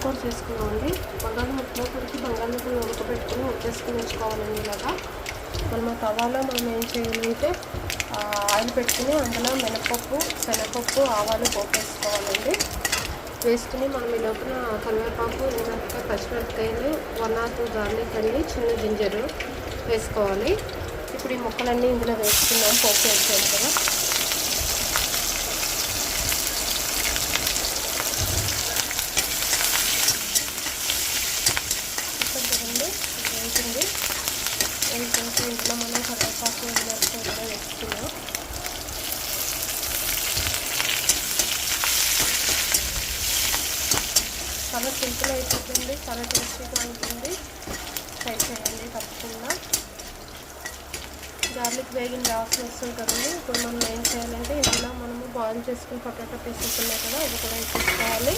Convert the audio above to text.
కూర చేసుకున్నామండి. బంగాళదుంపలో కొరికి బంగాళదుంపలు ఉడకబెట్టుకుని ఉడికేసుకుని ఉంచుకోవాలండి. ఇలాగా మనం ఆ తవాలో మనం ఏం చేయాలంటే ఆయిల్ పెట్టుకుని అందులో మినపప్పు, శనగపప్పు, ఆవాలు పోపేసుకోవాలండి. వేసుకుని మనం ఈ లోపల కరివేపాకు, ఎండుమిరపకాయ, పచ్చిమిరపకాయలు, 1 or 2 గార్లిక్ అండి, చిన్న జింజరు వేసుకోవాలి. ఇప్పుడు ఈ ముక్కలన్నీ ఇందులో వేసుకున్నాం. పోపు వేసాం కదా. వేసింది ఏంటంటే ఇంట్లో మనం కరివేపాకు, ఎండుమిరపకాయ కూడా వేసుకున్నాం. చాలా సింపుల్ అయిపోతుంది, చాలా టేస్టీగా ఉంటుంది. ట్రై చేయండి తప్పకుండా. గార్లిక్ వేగిన వాసన వస్తుంది కదండి. ఇప్పుడు మనం ఏం చేయాలంటే ఇందులో మనము బాయిల్ చేసుకుని పొటాటో పీసెస్ ఉన్నాయి కదా, అవి కూడా వేసుకోవాలి.